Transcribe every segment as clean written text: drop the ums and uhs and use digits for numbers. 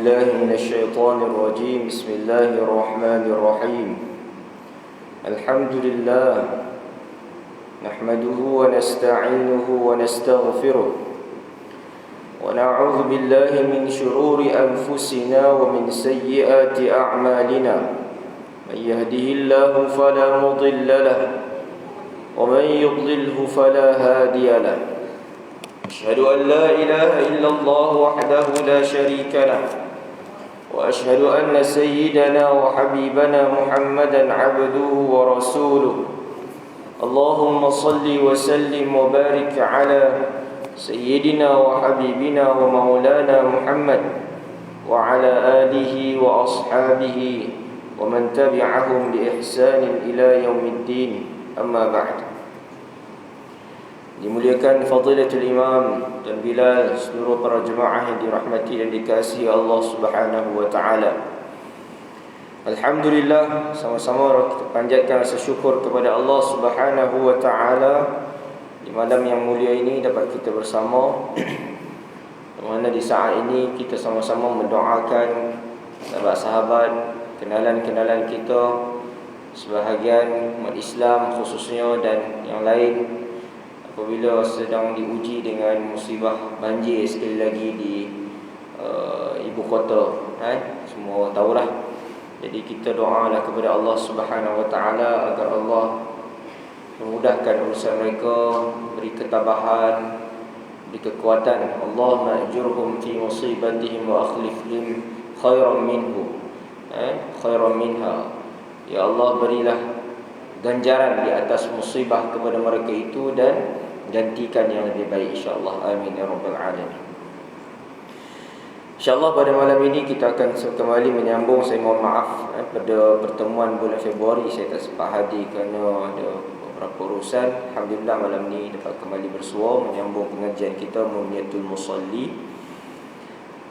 بالله من الشيطان الرجيم. بسم الله الرحمن الرحيم. الحمد لله نحمده ونستعينه ونستغفره ونعوذ بالله من شرور أنفسنا ومن سيئات أعمالنا. من يهده الله فلا مضل له ومن يضلله فلا هادي له. أشهد أن لا إله إلا الله وحده لا شريك له وأشهد أن سيدنا وحبيبنا محمدا عبده ورسوله. اللهم صل وسلم وبارك على سيدنا وحبيبنا ومولانا محمد وعلى آله وأصحابه ومن تبعهم بإحسان إلى يوم الدين. أما بعد. Dimuliakan Fadilatul Imam dan Bilal, seluruh para jemaah yang dirahmati dan dikasihi Allah Subhanahu wa taala. Alhamdulillah, sama-sama kita panjatkan rasa syukur kepada Allah Subhanahu wa taala di malam yang mulia ini dapat kita bersama, di mana di saat ini kita sama-sama mendoakan sahabat-sahabat, kenalan-kenalan kita, sebahagian umat Islam khususnya dan yang lain apabila sedang diuji dengan musibah banjir sekali lagi di ibu kota. Semua tahulah. Jadi kita doalah kepada Allah Subhanahu wa taala agar Allah memudahkan urusan mereka, beri ketabahan, beri kekuatan. Allahumma ajurhum fi musibatihim wa akhlif lihim khairan minhu, khairan minha. Ya Allah, berilah ganjaran di atas musibah kepada mereka itu dan gantikan yang lebih baik, insya-Allah. Amin ya rabbal alamin. InsyaAllah pada malam ini kita akan kembali menyambung. Saya mohon maaf pada pertemuan bulan Februari saya tak sempat hadir kerana ada beberapa urusan. Alhamdulillah malam ni dapat kembali bersua menyambung pengajian kita Muniyatul Musalli,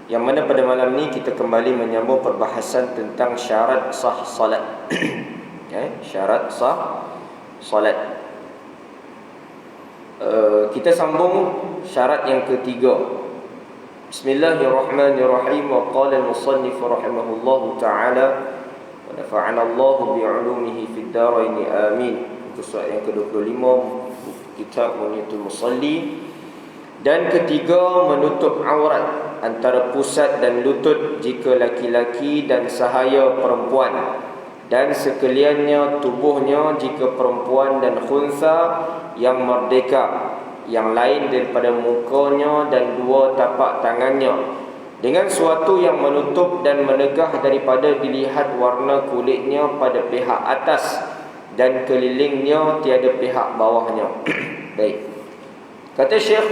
yang mana pada malam ni kita kembali menyambung perbahasan tentang syarat sah salat. Syarat sah salat. Kita sambung syarat yang ketiga. Bismillahirrahmanirrahim. Wa qala al-musannif rahimahullahu ta'ala wa nafa'ana Allahu bi'ulumihi fid dharain amin. Itu surat yang ke-25 kitab Muniyatul Musalli. Dan ketiga, menutup aurat antara pusat dan lutut jika laki-laki dan sahaya perempuan, dan sekaliannya tubuhnya jika perempuan dan khunsa yang merdeka, yang lain daripada mukanya dan dua tapak tangannya, dengan suatu yang menutup dan menegah daripada dilihat warna kulitnya pada pihak atas dan kelilingnya tiada pihak bawahnya. Baik. Kata Syekh,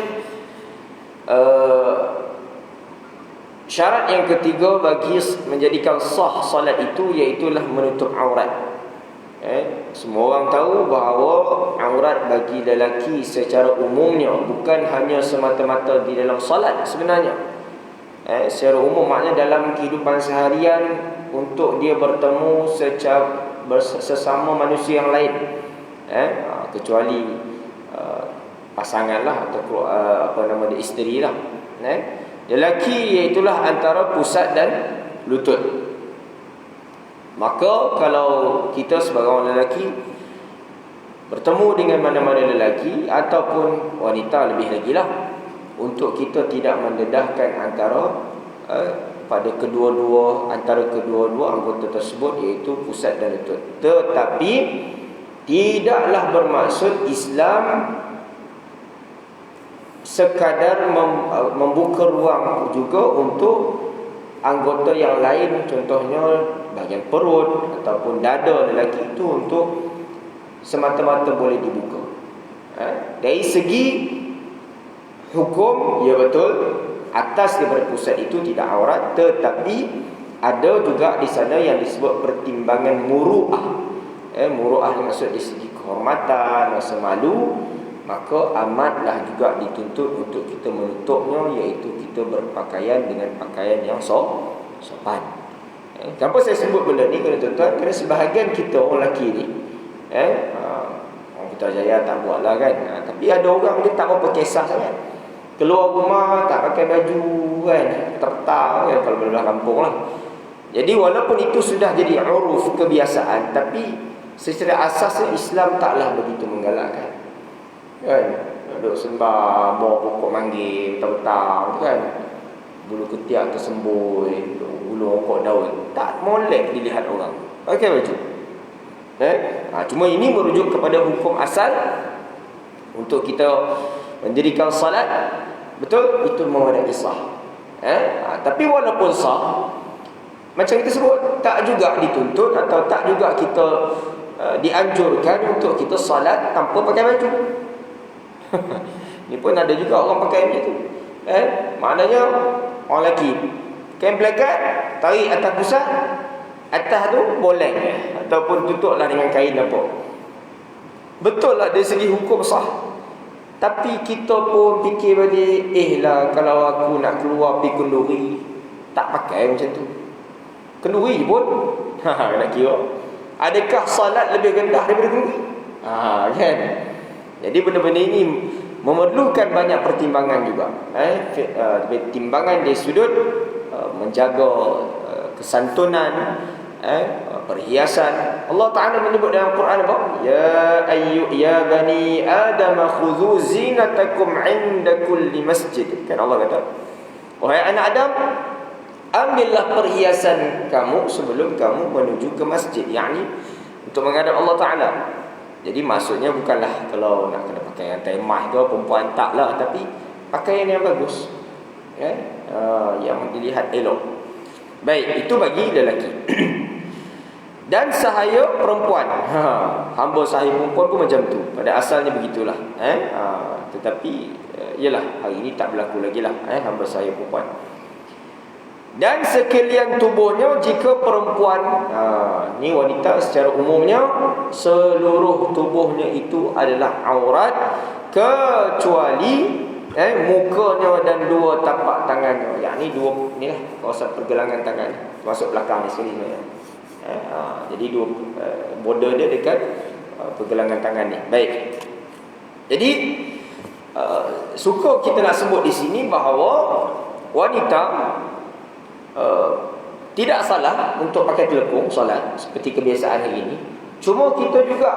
syarat yang ketiga bagi menjadikan sah salat itu iaitulah menutup aurat. Semua orang tahu bahawa aurat bagi lelaki secara umumnya bukan hanya semata-mata di dalam salat sebenarnya. Secara umum maknanya dalam kehidupan seharian untuk dia bertemu sesama manusia yang lain, kecuali pasanganlah atau isteri lah. Lelaki iaitulah antara pusat dan lutut. Maka kalau kita sebagai orang lelaki bertemu dengan mana-mana lelaki ataupun wanita lebih lagi lah, untuk kita tidak mendedahkan antara pada antara kedua-dua anggota tersebut, iaitu pusat dan lutut. Tetapi tidaklah bermaksud Islam sekadar membuka ruang juga untuk anggota yang lain, contohnya bahagian perut ataupun dada lelaki itu untuk semata-mata boleh dibuka. Dari segi hukum, ya betul, atas daripada pusat itu tidak aurat, tetapi ada juga di sana yang disebut pertimbangan muru'ah. Muru'ah maksud di segi kehormatan, rasa malu, maka amatlah juga dituntut untuk kita menutupnya, iaitu kita berpakaian dengan pakaian yang sopan. Kenapa saya sebut benda ni, tuan-tuan? Kerana sebahagian kita orang lelaki ni, orang Putrajaya tak buat lah kan, tapi ada orang dia tak apa kisah sangat. Keluar rumah tak pakai baju kan, tertang kan, kalau belah kampung lah. Jadi walaupun itu sudah jadi uruf, kebiasaan, tapi secara asasnya Islam taklah begitu menggalakkan. Kan? Duduk sembah, bawa pokok manggil, petang-petang kan. Bulu ketiak tersembui, bulu pokok daun. Tak molek dilihat orang. Pakai baju. Cuma ini merujuk kepada hukum asal untuk kita mendirikan salat. Betul? Itu memadai sah. Tapi walaupun sah, macam kita sebut, tak juga dituntut atau tak juga kita dianjurkan untuk kita salat tanpa pakai baju. Ni pun ada juga orang pakai macam tu. Maknanya orang lelaki kain pelekat, tarik atas pusat, atas tu boleh ataupun tutuplah dengan kain apa. Betul lah dari segi hukum sah. Tapi kita pun fikir balik, lah kalau aku nak keluar pergi kenduri, tak pakai macam tu. Kenduri pun nak kira, adakah salat lebih rendah daripada kenduri? Kan? Jadi benda-benda ini memerlukan banyak pertimbangan juga. Pertimbangan dari sudut menjaga kesantunan, perhiasan. Allah Ta'ala menyebut dalam Quran apa? Ya bani Adam khudhu zinatakum 'inda kulli masjid. Kan Allah kata, wahai anak Adam, ambillah perhiasan kamu sebelum kamu menuju ke masjid, yakni untuk menghadap Allah Ta'ala. Jadi maksudnya bukanlah kalau nak kena pakaian temah ke, perempuan taklah, tapi pakaian yang bagus, yang dilihat elok. Baik, itu bagi lelaki. Dan sahaya perempuan, hamba sahaya perempuan pun macam tu. Pada asalnya begitulah. Tetapi yalah, hari ini tak berlaku lagi lah, hamba sahaya perempuan. Dan sekalian tubuhnya, jika perempuan, ni wanita secara umumnya, seluruh tubuhnya itu adalah aurat, kecuali mukanya dan dua tapak tangannya. Yang ni dua ni lah, kawasan pergelangan tangan, masuk belakang di sini. Jadi dua border dia dekat pergelangan tangan ni. Baik. Jadi suka kita nak sebut di sini bahawa wanita tidak salah untuk pakai telekung solat seperti kebiasaan hari ini. Cuma kita juga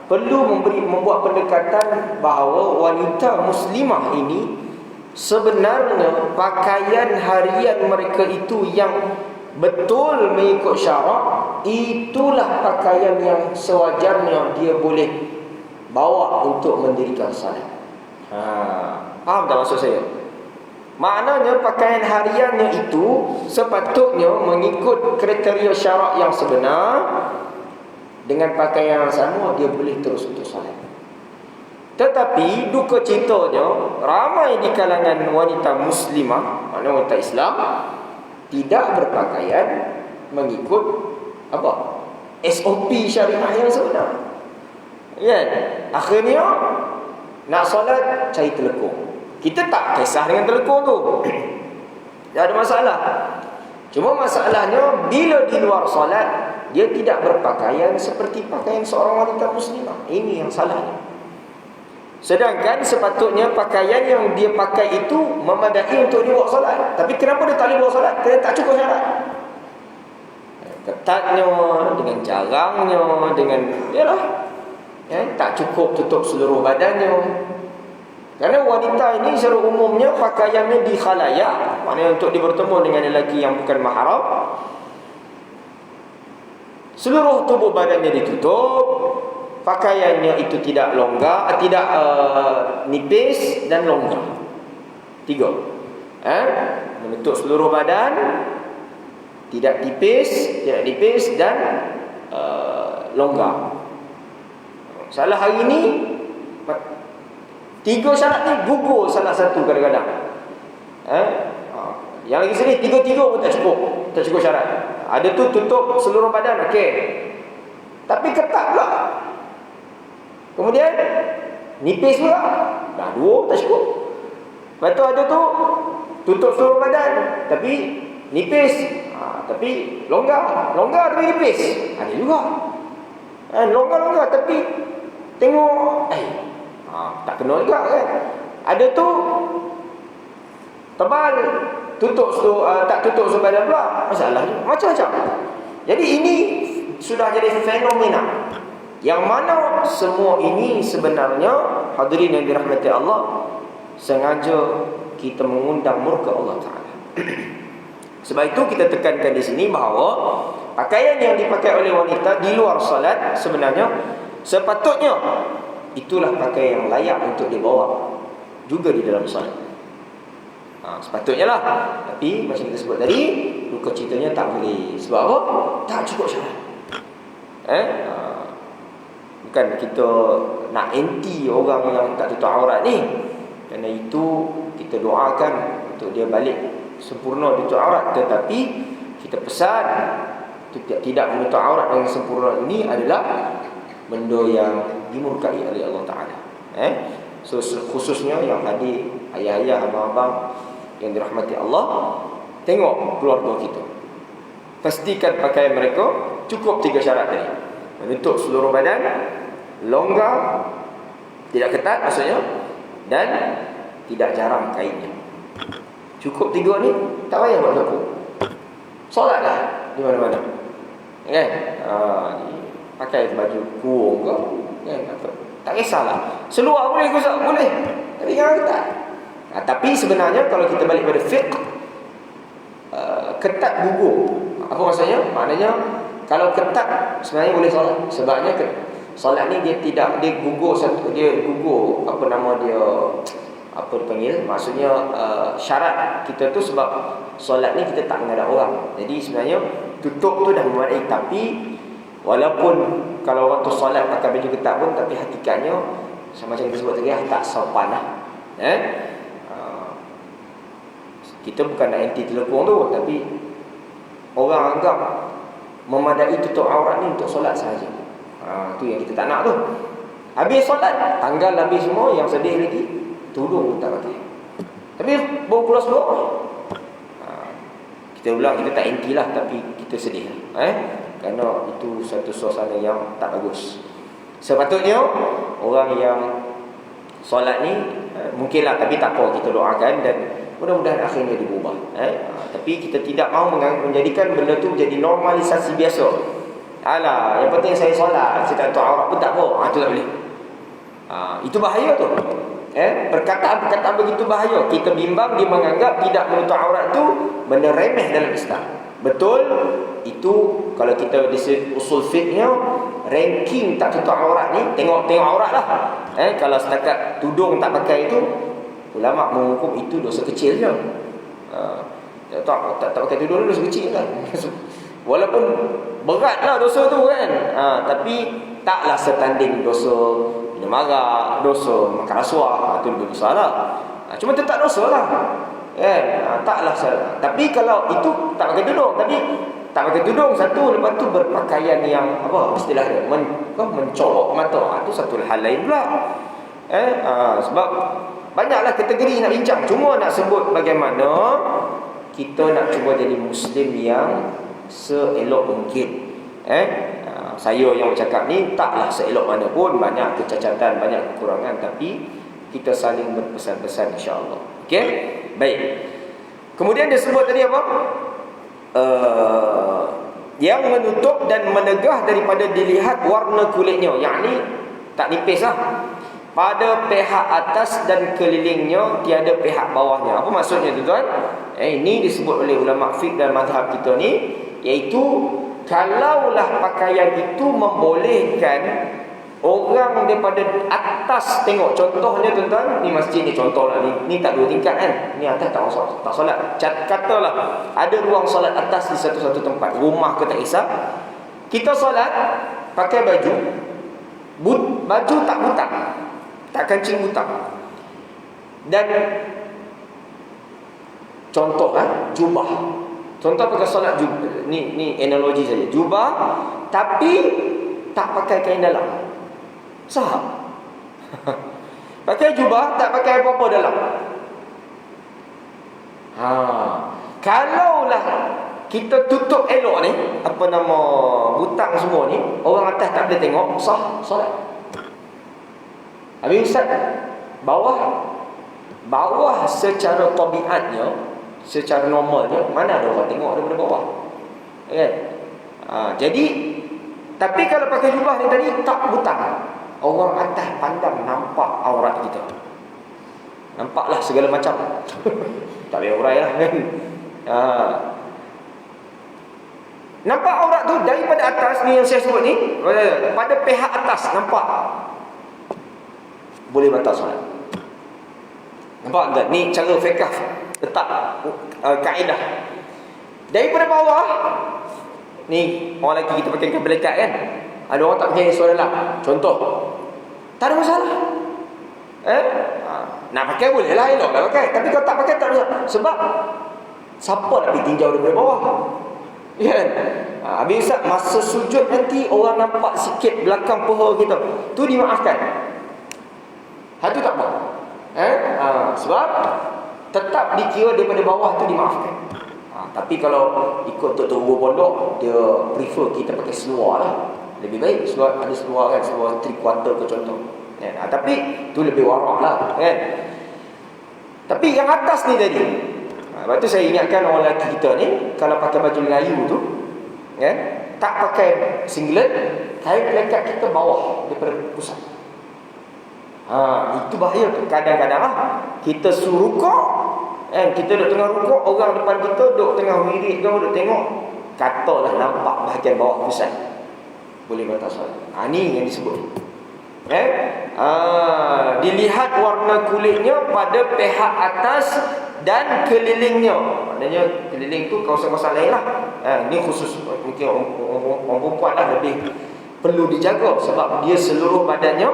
perlu membuat pendekatan bahawa wanita muslimah ini sebenarnya pakaian harian mereka itu yang betul mengikut syarak, itulah pakaian yang sewajarnya dia boleh bawa untuk mendirikan salat. Faham tak maksud saya? Maknanya pakaian hariannya itu sepatutnya mengikut kriteria syarak yang sebenar. Dengan pakaian yang sama dia boleh terus untuk salat. Tetapi duka citanya, ramai di kalangan wanita muslimah, maknanya wanita Islam, tidak berpakaian mengikut apa? SOP syariah yang sebenar. Akhirnya nak solat cari telekung. Kita tak kisah dengan telekung tu, tak ada masalah. Cuma masalahnya bila di luar solat dia tidak berpakaian seperti pakaian seorang wanita muslimah. Ini yang salahnya. Sedangkan sepatutnya pakaian yang dia pakai itu memadai untuk dia buat solat. Tapi kenapa dia tak boleh buat solat? Kerana tak cukup syarat. Ketatnya, dengan jarangnya, dengan tak cukup tutup seluruh badannya. Kerana wanita ini secara umumnya pakaiannya di khalayak, maknanya untuk dia bertemu dengan lelaki yang bukan mahram. Seluruh tubuh badannya ditutup, pakaiannya itu tidak longgar, tidak nipis dan longgar. 3. Menutup seluruh badan, tidak tipis, tidak nipis dan longgar. Salah hari ini 3 syarat ni gugur salah satu kadang-kadang. Yang lagi sedih 3 pun tak cukup syarat. Ada tu tutup seluruh badan, okey. Tapi ketat pula. Kemudian nipis pula. Dah 2 tak cukup. Lepas tu ada tu tutup seluruh badan tapi nipis. Tapi longgar tapi nipis. Ada juga. Longgar tapi tengok tak kena juga kan. Ada tu Tebal, tak tutup sebadan pula, masalah je. Macam-macam. Jadi ini sudah jadi fenomena, yang mana semua ini sebenarnya, hadirin yang dirahmati Allah, sengaja kita mengundang murka Allah Ta'ala. Sebab itu kita tekankan di sini bahawa pakaian yang dipakai oleh wanita di luar salat sebenarnya sepatutnya itulah pakaian yang layak untuk dibawa juga di dalam salat. Sepatutnya lah. Tapi macam kita sebut tadi, ruka ceritanya tak boleh. Sebab apa? Tak cukup syarat. Bukan kita nak anti orang yang tak tutup aurat ni. Kerana itu kita doakan untuk dia balik sempurna tutup aurat. Tetapi kita pesan tidak menutup aurat dengan sempurna ini adalah benda yang dimurkai oleh Allah Ta'ala. So khususnya yang hadir, ayah-ayah, abang-abang yang dirahmati Allah, tengok keluarga kita, pastikan pakaian mereka cukup 3 syarat tadi. Menutup seluruh badan, longgar, tidak ketat maksudnya, dan tidak jarang kainnya. Cukup 3 ni, tak payah buat lekuk. Solatlah di mana-mana. Kan? Pakai baju kurung ke, kan? Tak kisahlah. Seluar boleh ke tak? Boleh. Tapi jangan ketat. Tapi sebenarnya kalau kita balik pada fiqh, ketat gugur. Apa maksudnya? Maknanya kalau ketat sebenarnya boleh solat. Sebabnya solat ni dia gugur apa nama dia, apa dipanggil, maksudnya syarat kita tu sebab solat ni kita tak menghadap orang. Jadi sebenarnya tutup tu dah memadai. Tapi walaupun kalau orang tu solat pakai baju ketat pun, tapi hakikatnya macam kita sebut tadi, tak sopan lah. Kita bukan nak anti telekung tu, tapi orang anggap memadai tutup aurat ni untuk solat sahaja. Tu yang kita tak nak tu. Habis solat, tanggal habis semua, yang sedih lagi tudung tak pakai. Tapi baru keluar seluar. Kita ulang, kita tak anti lah, tapi kita sedih. Kerana itu satu suasana yang tak bagus. Sepatutnya orang yang solat ni mungkinlah, tapi tak apa, kita doakan dan mudah-mudahan akhirnya diubah. Tapi kita tidak mahu menjadikan benda tu menjadi normalisasi biasa. Alah, yang penting saya solat, saya tak tahu aurat pun tak apa. Itu tak boleh. Itu bahaya tu. Perkataan-perkataan begitu bahaya. Kita bimbang dia menganggap tidak menutup aurat tu benda remeh dalam Islam. Betul, itu kalau kita di usul fiqhnya, ranking tak tutup aurat ni, tengok aurat lah. Kalau setakat tudung tak pakai itu, ulama menghukum itu dosa kecil je. Tak pakai tudung dosa kecil kan. Walaupun beratlah dosa tu kan. Tapi taklah setanding dosa minum arak, dosa makan rasuah, itu lebih besar lah. Cuma tetap dosa lah. Taklah salah. Tapi kalau itu tak pakai tudung, tapi tak pakai tudung satu, lepas tu berpakaian yang apa istilah dia, mencolok mata, itu satu hal lain pula. Sebab banyaklah kategori nak bincang. Cuma nak sebut bagaimana kita nak cuba jadi Muslim yang seelok mungkin. Saya yang bercakap ni taklah seelok mana pun, banyak kecacatan, banyak kekurangan, tapi kita saling berpesan-pesan insya-Allah. Okey? Baik. Kemudian dia sebut tadi apa? Yang menutup dan menegah daripada dilihat warna kulitnya, yakni tak nipis lah. Pada pihak atas dan kelilingnya, tiada pihak bawahnya. Apa maksudnya tuan-tuan? Ini disebut oleh ulama fiqh dan mazhab kita ni, iaitu kalaulah pakaian itu membolehkan orang daripada atas tengok. Contohnya tuan-tuan, ni masjid ni contohlah, ni tak 2 tingkat kan. Ni atas tak solat. Katalah ada ruang solat atas di satu-satu tempat, rumah ke tak kisah. Kita solat pakai baju tak butang, tak kancing butang. Dan contoh jubah. Contoh pakai solat jubah. Ni analogi saja. Jubah tapi tak pakai kain dalam. Sah. Pakai jubah tak pakai apa-apa dalam. Kalaulah kita tutup elok ni, apa nama, butang semua ni, orang atas tak boleh tengok, sah solat. Habis ustaz, bawah Bawah secara tabiatnya, secara normalnya, mana ada orang tengok daripada bawah, kan? Jadi, tapi kalau pakai jubah ni tadi tak butang, orang atas pandang nampak aurat kita, nampaklah segala macam. Tak payah urai lah, kan? Nampak aurat tu daripada atas ni yang saya sebut ni, pada pihak atas nampak, boleh batal solat. Nampak tak? Ni cara fiqh letak kaedah. Daripada bawah ni, orang lelaki kita pakai kain belekat kan, ada orang tak pakai seluar dalam, contoh, tak ada masalah. Nak pakai boleh lah, elok lah pakai. Tapi kalau tak pakai tak ada. Sebab siapa nak pergi tinjau daripada bawah, kan? Habis masa sujud nanti orang nampak sikit belakang paha kita, tu dimaafkan. Itu tak apa. Sebab tetap dikira daripada bawah tu dimaafkan. Tapi kalau ikut Tok Guru Pondok, dia prefer kita pakai seluar lah. Lebih baik seluar, ada seluar kan, seluar 3/4 ke contoh. Tapi tu lebih warak lah, kan? Tapi yang atas ni tadi, lepas tu saya ingatkan orang lelaki kita ni, kalau pakai baju Melayu tu, kan, tak pakai singlet, kain pelekat kita bawah daripada pusat. Itu bahaya tu. Kadang-kadang kita suruh rukuk, kita duduk tengah rukuk, orang depan kita duduk tengah wirid ke, duduk tengok, katalah nampak bahagian bawah pusat, boleh batal solat. Ni yang disebut, dilihat warna kulitnya pada pihak atas dan kelilingnya. Maknanya keliling tu kawasan-kawasan lain lah. Ini khusus mungkin orang perempuan lah lebih perlu dijaga, sebab dia seluruh badannya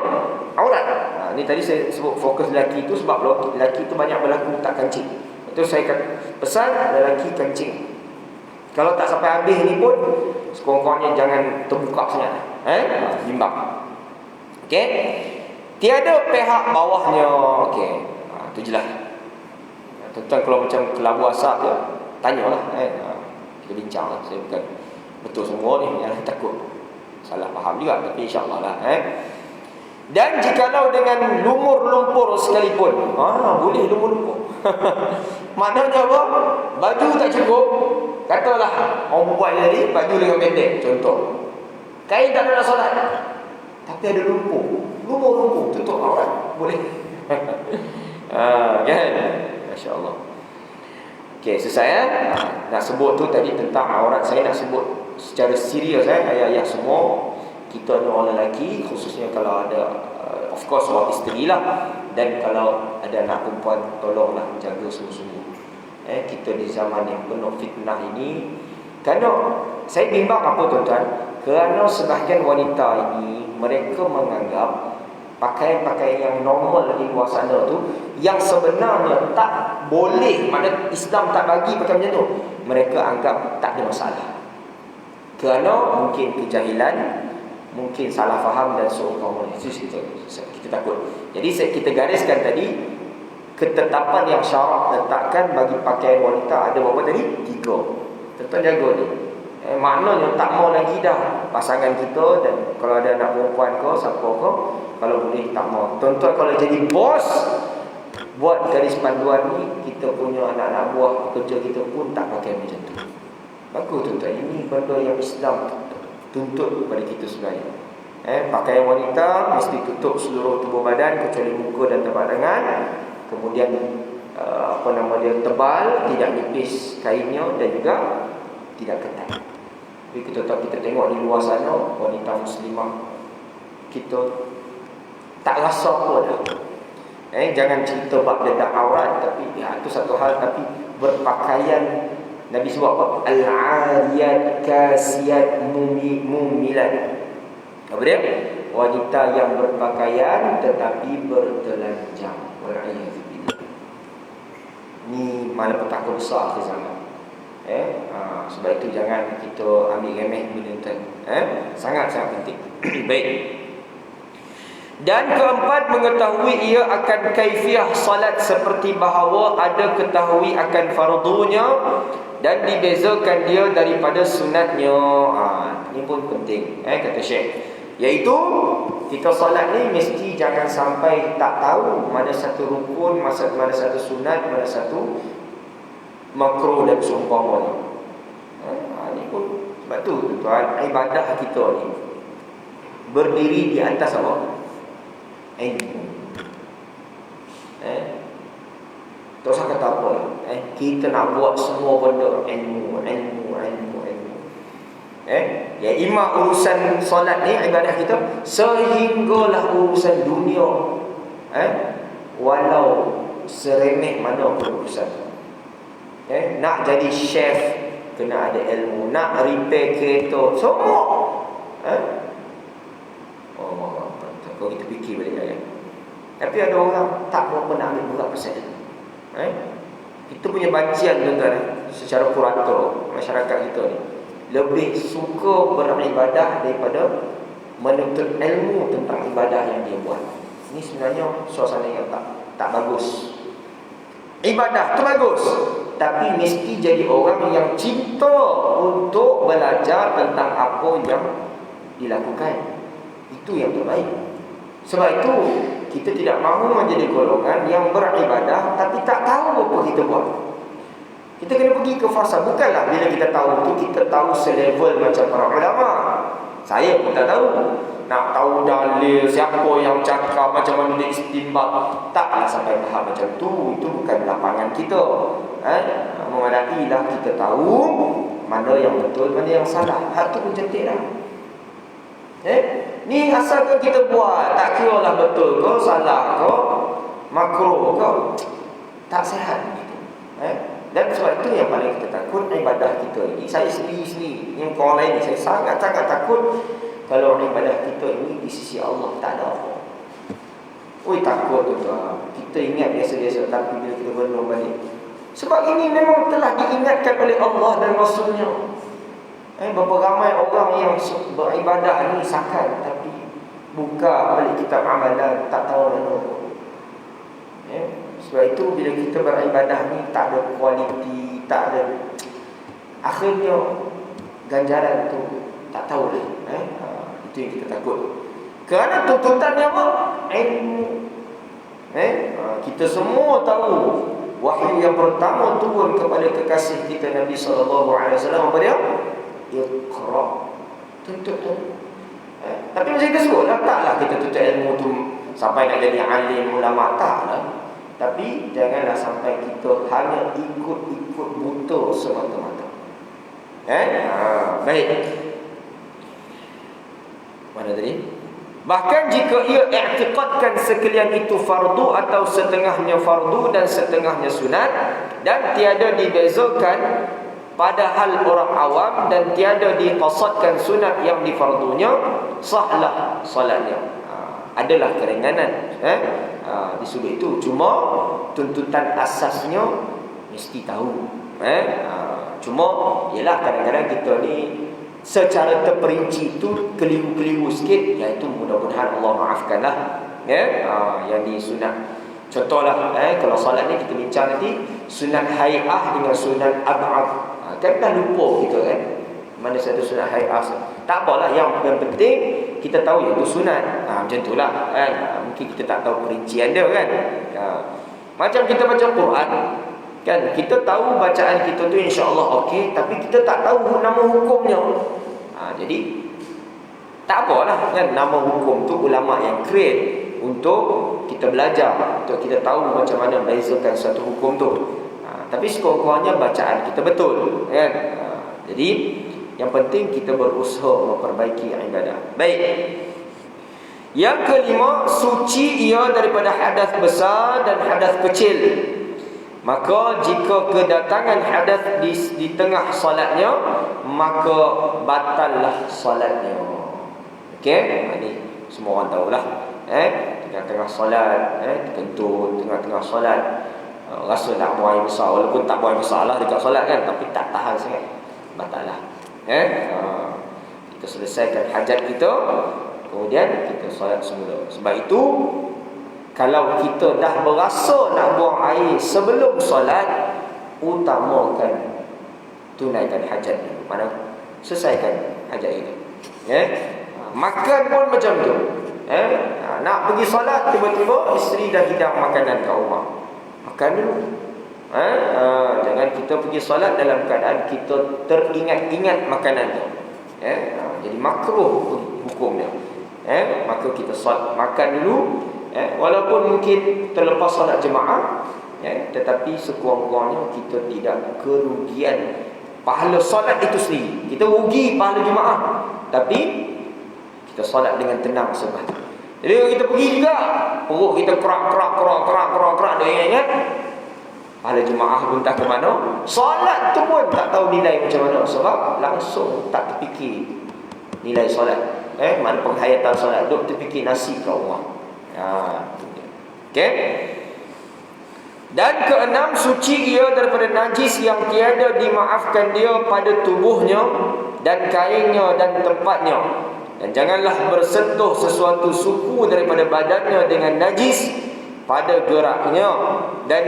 aurat. Ni tadi saya sebut fokus lelaki tu, sebab lelaki tu banyak berlaku tak kancing. Itu saya pesan lelaki kancing. Kalau tak sampai habis ni pun, sekurang-kurangnya jangan terbuka sangat, bimbang. Okey. Tiada pihak bawahnya. Okey. Itu jelas. Tentang kalau macam kelabu asap je, tanyalah, kita bincang lah. Saya bukan betul semua ni, jangan takut salah faham juga, tapi insya-Allah lah. Dan jikalau dengan lumur lumpur sekalipun, boleh lumur lumpur. Maknanya apa? Baju tak cukup. Katalah orang buat tadi baju lengan pendek contoh, kain tak ada nak solat, tapi ada lumpur, lumur lumpur tutup aurat, boleh. Kan? Masya-Allah. Okey, saya nak sebut tu tadi tentang aurat. Saya nak sebut secara serius, ayah-ayah semua, kita ni orang lelaki, khususnya kalau ada of course orang isteri lah, dan kalau ada anak perempuan, tolonglah jaga sungguh-sungguh. Kita di zaman yang penuh fitnah ini, kerana saya bimbang apa tuan-tuan, kerana sebahagian wanita ini mereka menganggap pakaian-pakaian yang normal di luar sana tu, yang sebenarnya tak boleh, maknanya Islam tak bagi pakai macam tu, mereka anggap tak ada masalah. Kerana mungkin kejahilan, mungkin salah faham dan seumpama itu, kita takut. Jadi kita gariskan tadi, ketetapan yang syarak letakkan bagi pakaian wanita ada berapa tadi? 3. Tuan-tuan jaga ni. Maknanya tak mau lagi dah pasangan kita, dan kalau ada anak perempuan ke, siapa ke, kalau boleh tak mau. Tuan-tuan kalau jadi bos, buat garis panduan ni, kita punya anak-anak buah kerja kita pun tak pakai macam tu. Bagus tuan-tuan, ini benda yang Islam tuntut kepada kita sebenarnya. Pakaian wanita mesti tutup seluruh tubuh badan kecuali muka dan tapak tangan. Kemudian tebal, tidak nipis kainnya, dan juga tidak ketat. Jadi kita tengok di luar sana, wanita muslimah kita tak rasa apa dah. Jangan cerita bab dedak aurat, tapi itu satu hal, tapi berpakaian, Nabi sebut apa? Al-'ariyat kasiyat mumilat. Apa dia? Wanita yang berpakaian tetapi bertelanjang. Wa'iyadzubillah. Ni malapetaka besar ke zaman. Sebab itu jangan kita ambil remeh benda tu. Sangat-sangat penting. Baik. Dan keempat, mengetahui ia akan kaifiah salat, seperti bahawa ada ketahui akan fardunya dan dibezakan dia daripada sunatnya. Ini pun penting, kata Syekh. Iaitu kita solat ni mesti jangan sampai tak tahu mana satu rukun, mana satu sunat, mana satu makruh dan seumpamanya. Ini pun sebab tu tuan, ibadah kita ni berdiri di atas apa? Ilmu. Tak usah kata apa. Kita nak buat semua benda ilmu. Ya, imam urusan solat ni, ibadah kita, sehinggalah urusan dunia, walau seremeh mana pun urusan. Nak jadi chef kena ada ilmu, nak repair kereta semua. Kalau kita fikir balik kan. Tapi ada orang tak berapa nak ambil berat pasal ilmu. Kita punya bancian tuan-tuan, secara purata masyarakat kita ni lebih suka beribadah daripada menuntut ilmu tentang ibadah yang dia buat. Ini sebenarnya suasana yang tak bagus. Ibadah tu bagus, tapi mesti jadi orang yang cinta untuk belajar tentang apa yang dilakukan. Itu yang terbaik. Sebab itu kita tidak mahu menjadi golongan yang beribadah tapi tak tahu apa kita buat. Kita kena pergi ke fasa. Bukanlah bila kita tahu tu kita tahu selevel macam para ulama. Saya pun tak tahu. Nak tahu dalil, siapa yang cakap, macam mana dia istinbat, taklah sampai tahap macam tu. Itu bukan lapangan kita. Memadailah kita tahu mana yang betul, mana yang salah. Hak tu pun cantik dah. Ni asalkan kita buat, tak kira lah betul ke, salah ke, makruh ke, tak sihat gitu. Dan sebab itu yang paling kita takut ibadah kita ini. Saya sendiri yang orang lain ni, saya sangat-sangat takut kalau ibadah kita ini di sisi Allah tak ada apa. Takut tu kita ingat biasa-biasa, tapi bila kita renung balik, sebab ini memang telah diingatkan oleh Allah dan Rasulnya. Berapa ramai orang yang beribadah ni sakal, tapi buka balik kitab amalan tak tahu mana. Sebab itu bila kita beribadah ni tak ada kualiti, tak ada, akhirnya ganjaran tu tak tahu lah. Itu yang kita takut. Kerana tuntutannya apa? Ilmu. Kita semua tahu wahyu yang pertama turun kepada kekasih kita Nabi SAW apa dia? Iqra. Tuntut tu. Tapi macam kita sebut lah, taklah kita tuntut ilmu tu sampai nak jadi alim ulama, taklah. Tapi janganlah sampai kita hanya ikut-ikut buta semata-mata. Baik. Mana tadi? Bahkan jika ia i'tiqadkan sekalian itu fardu atau setengahnya fardu dan setengahnya sunat, dan tiada dibezakan padahal orang awam dan tiada diqasadkan sunat yang difardunya, sahlah solatnya. Adalah keringanan di sudut itu. Cuma tuntutan asasnya mesti tahu. Cuma ialah kadang-kadang kita ni secara terperinci itu keliru-keliru sikit, iaitu mudah-mudahan Allah maafkanlah. Yang di sunat. Contohlah kalau solat ni kita bincang nanti sunat hai'ah dengan sunat ab'ad. Kan dah lupa kita kan mana satu sunat hai'ah. Tak apalah, yang penting kita tahu itu sunat. Macam itulah mungkin kita tak tahu perincian dia kan. Macam kita baca Quran kan, kita tahu bacaan kita tu insya-Allah okey, tapi kita tak tahu nama hukumnya. Jadi tak apalah kan, nama hukum tu ulama yang create untuk kita belajar, untuk kita tahu macam mana bezakan satu hukum tu. Tapi sekurang-kurangnya bacaan kita betul kan. Jadi yang penting kita berusaha memperbaiki ibadah. Baik. Yang kelima, suci ia daripada hadas besar dan hadas kecil. Maka jika kedatangan hadas di tengah solatnya, maka batallah solatnya. Okey? Ini semua orang tahulah. Tengah-tengah solat, terkentut tengah-tengah solat, rasa nak buang air besar, walaupun tak buang air besar lah dekat solat kan, tapi tak tahan sangat, batallah. Kita selesaikan hajat kita, kemudian kita solat semula. Sebab itu kalau kita dah berasa nak buang air sebelum solat, utamakan tunaikan hajat dulu. Mana selesaikan hajat itu. Makan pun macam tu. Nak pergi solat, tiba-tiba isteri dah hidang makanan kat rumah. Makan dulu. Jangan kita pergi solat dalam keadaan kita teringat-ingat makanan tu. Jadi makruh hukumnya. Maka kita makan dulu, walaupun mungkin terlepas solat jemaah, tetapi sekurang-kurangnya kita tidak kerugian pahala solat itu sendiri. Kita rugi pahala jemaah, tapi kita solat dengan tenang sebab tu. Jadi kalau kita pergi juga, perut kita kerak dah ingat-ingat, pahala jemaah pun tak ke mana, solat tu pun tak tahu nilai macam mana, sebab langsung tak terfikir nilai solat. Mana penghayatan solat, duk terfikir nasi kat rumah. Okey. Dan keenam, suci ia daripada najis yang tiada dimaafkan dia pada tubuhnya dan kainnya dan tempatnya. Dan janganlah bersentuh sesuatu suku daripada badannya dengan najis pada geraknya dan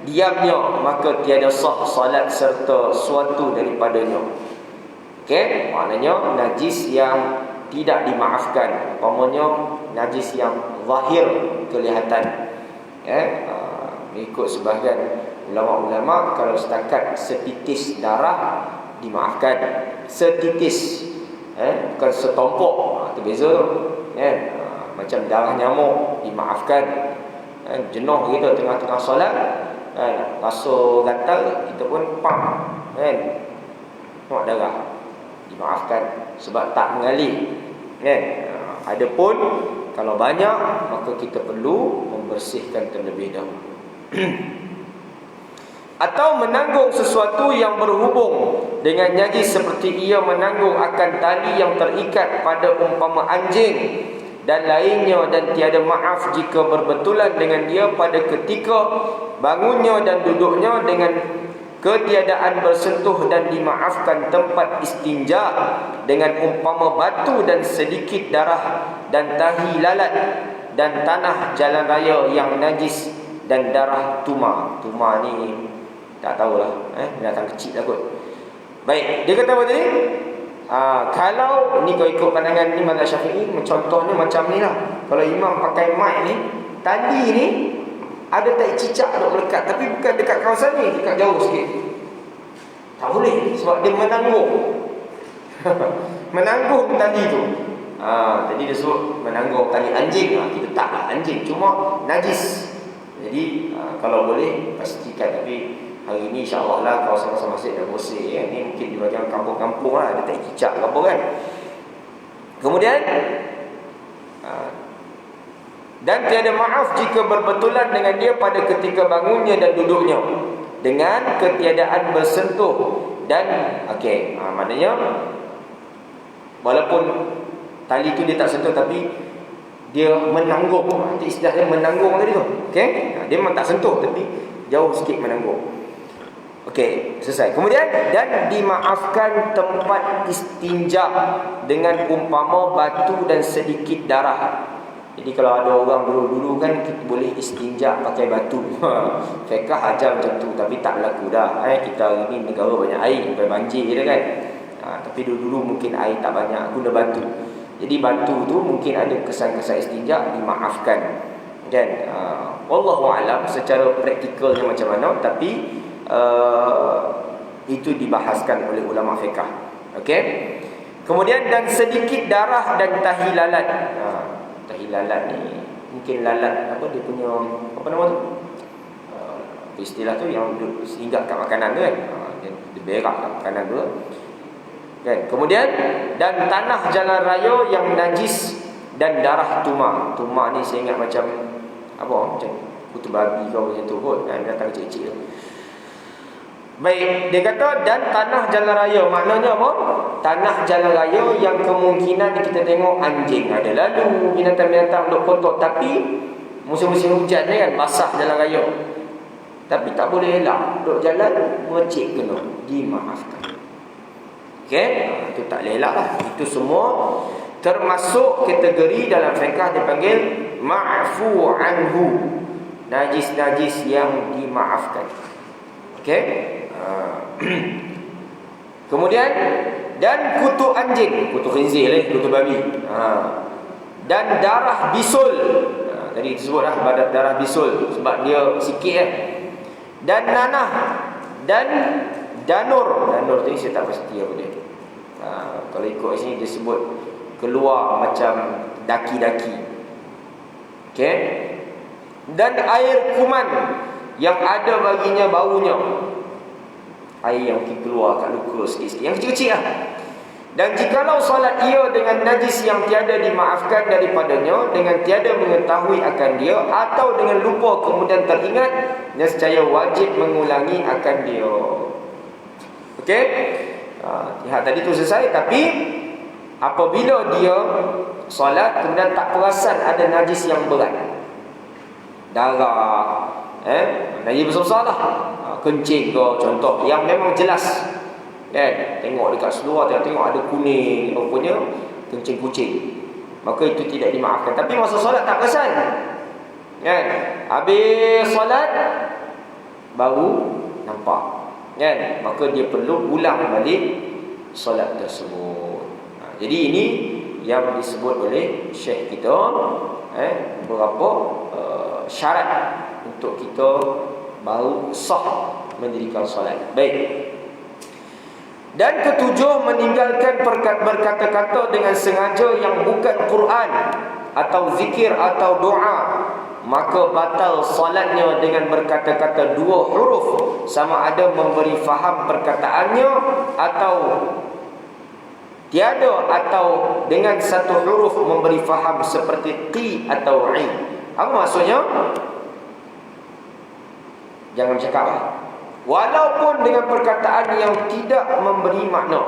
diamnya, maka tiada sah salat serta suatu daripadanya. Okey, maknanya najis yang tidak dimaafkan, umpamanya najis yang zahir kelihatan. Mengikut sebahagian ulama-ulama, kalau setakat setitis darah dimaafkan. Setitis, bukan setompok, itu beza tu. Macam darah nyamuk dimaafkan. Jenuh kita tengah-tengah solat, rasa gatal, kita pun tengok darah, dimaafkan sebab tak mengalir. Adapun kalau banyak, maka kita perlu membersihkan terlebih dahulu. Atau menanggung sesuatu yang berhubung dengan najis, seperti ia menanggung akan tali yang terikat pada umpama anjing dan lainnya, dan tiada maaf jika berbetulan dengan dia pada ketika bangunnya dan duduknya dengan ketiadaan bersentuh, dan dimaafkan tempat istinja dengan umpama batu dan sedikit darah dan tahi lalat dan tanah jalan raya yang najis dan darah tuma. Tuma ni tak tahulah, binatang kecil lah kot. Baik, dia kata apa tadi? Kalau ni kau ikut pandangan ni mazhab Syafi'i, contohnya macam ni lah. Kalau imam pakai mic ni, tali ni ada tak cicak duk melekat, tapi bukan dekat kawasan ni, dekat jauh sikit. Tak boleh, sebab dia menanggung. Menanggung tali tu. Jadi dia sebut menanggung tali anjing. Kita taklah anjing, cuma najis. Jadi kalau boleh pastikan. Tapi hari ni insya-Allah lah kawasan-kawasan masjid dah bersih. Ni mungkin di bahagian kampung-kampung lah, ada tak cicak ke apa kan. Kemudian dan tiada maaf jika berbetulan dengan dia pada ketika bangunnya dan duduknya dengan ketiadaan bersentuh. Dan maknanya walaupun tali tu dia tak sentuh, tapi dia menanggung. Itu istilahnya menanggung tadi tu. Dia memang tak sentuh, tapi jauh sikit menanggung. Selesai. Kemudian, dan dimaafkan tempat istinja dengan umpama batu dan sedikit darah. Jadi kalau ada orang dulu-dulu kan kita boleh istinja pakai batu. Fiqh ajar macam tu, tapi tak berlaku dah. Kita hari ni negara banyak air, sampai banjir je kan. Tapi dulu-dulu mungkin air tak banyak, guna batu. Jadi batu tu mungkin ada kesan-kesan istinja, dimaafkan. Dan wallahu alam secara praktikalnya macam mana, tapi itu dibahaskan oleh ulama fiqh. Kemudian, dan sedikit darah dan tahi lalat. Tahi lalat ni mungkin lalat apa dia punya apa nama tu? Istilah tu yang singgah kat makanan tu kan. Dia berak kat makanan tu kan. Kemudian, dan tanah jalan raya yang najis dan darah tuma. Tuma ni saya ingat macam apa? Macam kutu babi kau macam tu kot kan, datang kecil-kecil. Baik, dia kata dan tanah jalan raya, maknanya apa? Tanah jalan raya yang kemungkinan kita tengok anjing ada lalu, binatang-binatang duk kotor, tapi musim-musim hujan ni kan basah jalan raya. Tapi tak boleh elak, duk jalan mercik kena, dimaafkan. Itu tak boleh elak lah. Itu semua termasuk kategori dalam fiqh dipanggil ma'fu anhu, najis-najis yang dimaafkan. Kemudian dan kutu anjing, kutu khinzir, kutu babi. Dan darah bisul. Tadi disebutlah darah bisul sebab dia sikit Dan nanah dan danur. Danur tadi saya tak pasti apa dia. Kalau ikut sini dia sebut keluar macam daki-daki. Okey. Dan air kuman yang ada baginya baunya. Air yang keluar kat luka sikit-sikit, yang kecil-kecil lah. Dan jikalau solat ia dengan najis yang tiada dimaafkan daripadanya, dengan tiada mengetahui akan dia, atau dengan lupa kemudian teringat, nescaya wajib mengulangi akan dia. Okey? Lihat tadi tu selesai. Tapi apabila dia solat kemudian tak perasan ada najis yang berat, darah, najis besar-besar lah, kencing ke contoh, yang memang jelas, tengok dekat seluar, tengok ada kuning, rupanya kencing kucing, maka itu tidak dimaafkan. Tapi masa solat tak perasan, habis solat baru nampak, maka dia perlu ulang balik solat tersebut. Jadi ini yang disebut oleh Syekh kita, beberapa syarat untuk kita baru sah mendirikan solat. Baik. Dan ketujuh, meninggalkan berkata-kata dengan sengaja yang bukan Quran atau zikir atau doa, maka batal solatnya dengan berkata-kata dua huruf, sama ada memberi faham perkataannya atau tiada, atau dengan satu huruf memberi faham seperti qi atau i. Apa maksudnya? Jangan cakap lah. Walaupun dengan perkataan yang tidak memberi makna,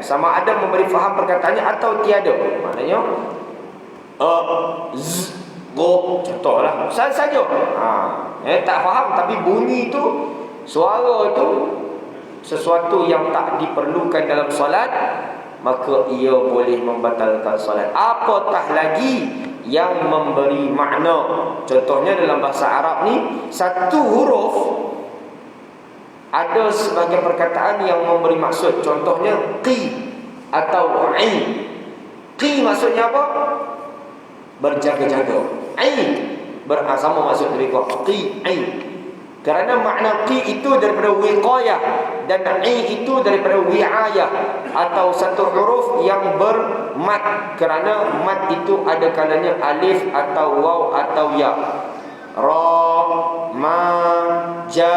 sama ada memberi faham perkataannya atau tiada. Maknanya z, go, contohlah saja. Tak faham tapi bunyi itu, suara itu sesuatu yang tak diperlukan dalam solat, maka ia boleh membatalkan solat. Apatah lagi yang memberi makna. Contohnya dalam bahasa Arab ni, satu huruf ada sebagai perkataan yang memberi maksud. Contohnya qi atau i. Qi maksudnya apa? Berjaga-jaga. I sama maksud lebih kuat. Qi, i. Kerana makna qi itu daripada wiqayah dan i itu daripada wi'ayah, atau satu huruf yang bermat. Kerana mat itu ada kalanya alif atau waw atau ya. Ra, ma, ja,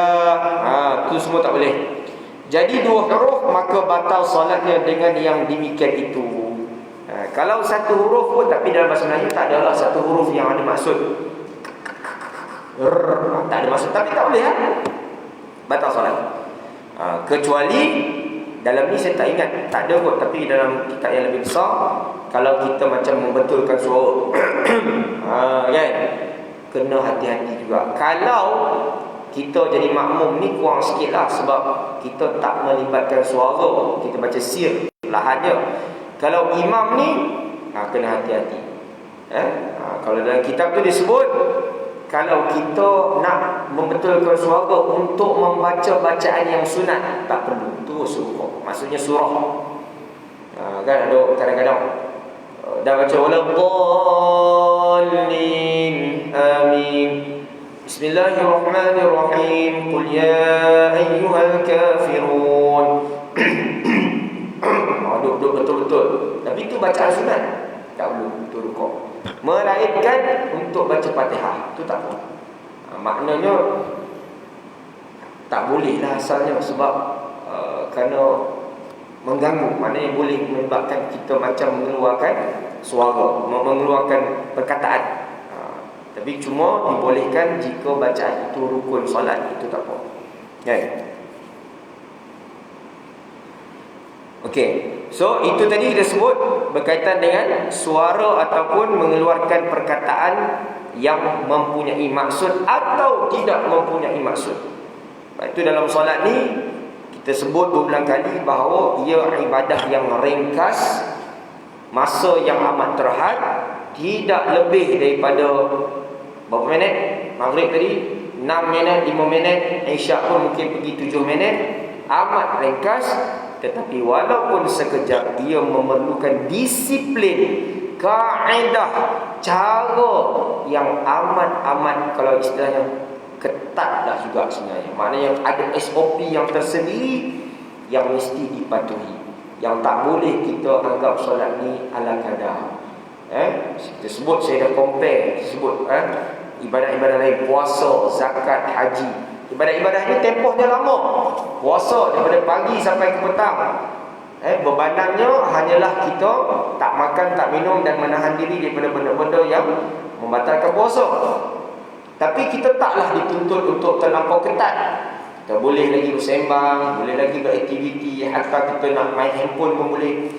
itu semua tak boleh. Jadi dua huruf, maka batal solatnya dengan yang demikian itu. Kalau satu huruf pun, tapi dalam bahasa Melayu tak adalah satu huruf yang ada maksud, tak ada maksud, tapi tak boleh, batal solat. Kecuali dalam ni saya tak ingat, tak ada kot, tapi dalam kitab yang lebih besar, kalau kita macam membetulkan suara kan, kena hati-hati juga. Kalau kita jadi makmum ni kurang sikit lah, sebab kita tak melibatkan suara, kita baca sir perlahan je. Kalau imam ni kena hati-hati. Kalau dalam kitab tu disebut, kalau kita nak membetulkan suara untuk membaca bacaan yang sunat, tak perlu terus surah. Maksudnya surah. Kan ada kadang-kadang dah baca waladdallin amin, bismillahirrahmanirrahim, qul ya ayyuhal kafirun. Duduk betul-betul, tapi itu bacaan sunat, tak perlu betul rukuk. Melainkan untuk baca Fatihah, itu tak apa. Maknanya tak boleh lah asalnya, sebab kerana mengganggu. Maknanya boleh menyebabkan kita macam mengeluarkan suara, mengeluarkan perkataan. Tapi cuma dibolehkan jika bacaan itu rukun solat, itu tak apa. Okey. So itu tadi kita sebut berkaitan dengan suara ataupun mengeluarkan perkataan yang mempunyai maksud atau tidak mempunyai maksud. Itu dalam solat ni kita sebut berulang kali bahawa ia ibadah yang ringkas, masa yang amat terhad, tidak lebih daripada berapa minit? Maghrib tadi 6 minit, 5 minit, Isyak pun mungkin pergi 7 minit. Amat ringkas, Tetapi walaupun sekejap, ia memerlukan disiplin, kaedah, cara yang amat kalau istilahnya ketatlah juga sebenarnya. Maknanya ada SOP yang tersendiri yang mesti dipatuhi. Yang tak boleh kita anggap solat ni ala kadar. Kita sebut, saya dah compare, sebut ibadat-ibadat lain, puasa, zakat, haji. Ibadat-ibadat ni tempohnya lama. Puasa daripada pagi sampai ke petang. Bebanannya hanyalah kita tak makan, tak minum dan menahan diri daripada benda-benda yang membatalkan puasa. Tapi kita taklah dituntut untuk terlampau ketat. Kita boleh lagi bersembang, boleh lagi beraktiviti, hatta kita nak main handphone pun boleh.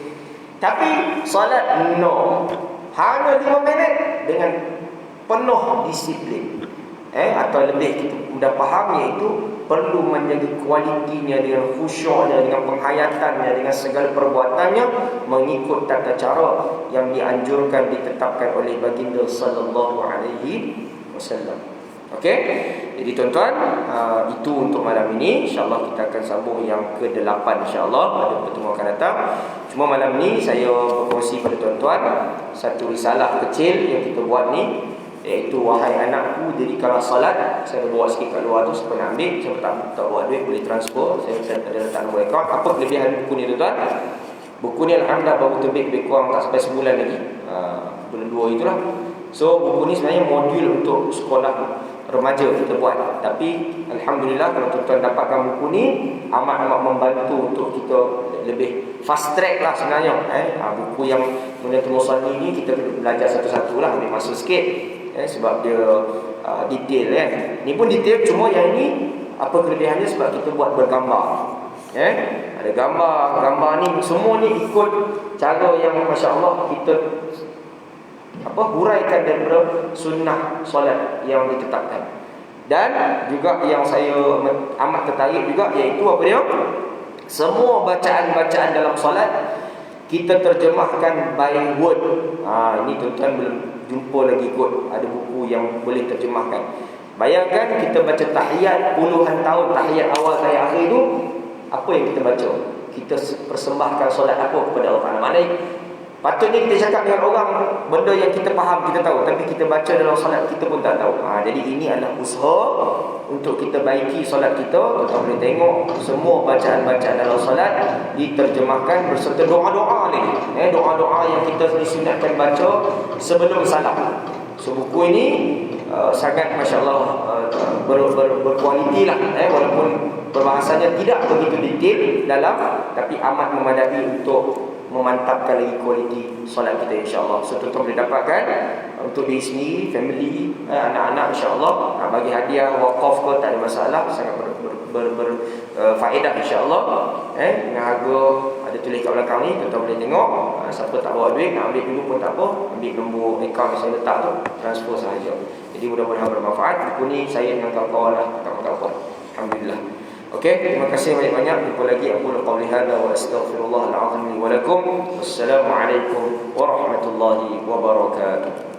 Tapi solat no. Hanya 5 minit dengan penuh disiplin. Atau lebih kita sudah faham, iaitu perlu menjaga kualitinya dengan khusyuknya, dengan penghayatannya, dengan segala perbuatannya mengikut tata cara yang dianjurkan, ditetapkan oleh baginda sallallahu alaihi wasallam. Okey. Jadi tuan-tuan, itu untuk malam ini. InsyaAllah kita akan sambung yang ke-8 insyaAllah pada pertemuan akan datang. Cuma malam ni saya berkongsi pada tuan-tuan satu risalah kecil yang kita buat ni, iaitu wahai anakku, jadi kalau salat, saya bawa sikit kat luar tu, siapa nak ambil, siapa tak bawa duit boleh transfer, saya ada letak nombor akaun. Apa kelebihan buku ni tuan-tuan? Buku ni alhamdulillah baru terbit, lebih kurang tak sampai sebulan lagi, bulan 2 itulah. So buku ni sebenarnya modul untuk sekolah remaja kita buat. Tapi alhamdulillah kalau tuan-tuan dapatkan buku ni, amat-amat membantu untuk kita lebih fast track lah sebenarnya. Buku yang Munatul Musalli ni kita belajar satu-satu lah, ambil masa sikit. Sebab dia detail kan. Ni pun detail, cuma yang ni apa kelebihannya sebab kita buat bergambar. Ada gambar ni semua ni ikut cara yang masya-Allah kita huraikan daripada sunnah solat yang ditetapkan. Dan juga yang saya amat tertarik juga, iaitu apa dia? Semua bacaan-bacaan dalam solat kita terjemahkan by word. Ini tuan-tuan belum jumpa lagi kot ada buku yang boleh terjemahkan. Bayangkan kita baca tahiyat puluhan tahun, tahiyat awal, tahiyat akhir tu, apa yang kita baca? Kita persembahkan solat apa kepada Allah Ta'ala. Maknanya patutnya kita cakap dengan orang benda yang kita faham, kita tahu, tapi kita baca dalam solat kita pun tak tahu. Jadi ini adalah usaha untuk kita baiki solat kita. Kita boleh tengok semua bacaan-bacaan dalam solat diterjemahkan berserta doa-doa lagi. Doa-doa yang kita disunatkan baca sebelum salam. So buku ini sangat masya-Allah berkualiti lah. Walaupun perbahasannya tidak begitu detail dalam, tapi amat memadai untuk memantapkan lagi kualiti solat kita insya-Allah. So tuan-tuan boleh dapatkan untuk diri sendiri, family, anak-anak insya-Allah, bagi hadiah, wakaf ke tak ada masalah, sangat berfaedah insya-Allah. Dengan harga ada tulis kat belakang ni, tuan-tuan boleh tengok. Siapa tak bawa duit nak ambil dulu pun tak apa, ambil nombor akaun yang saya letak tu, transfer sahaja. Jadi mudah-mudahan bermanfaat. Buku ni saya dengan kawan-kawan lah, kawan-kawan. Alhamdulillah. Okey, terima kasih banyak-banyak. Jumpa lagi. Aku qouli hadza wa astaghfirullahal azim li wa lakum. Wassalamualaikum warahmatullahi wabarakatuh.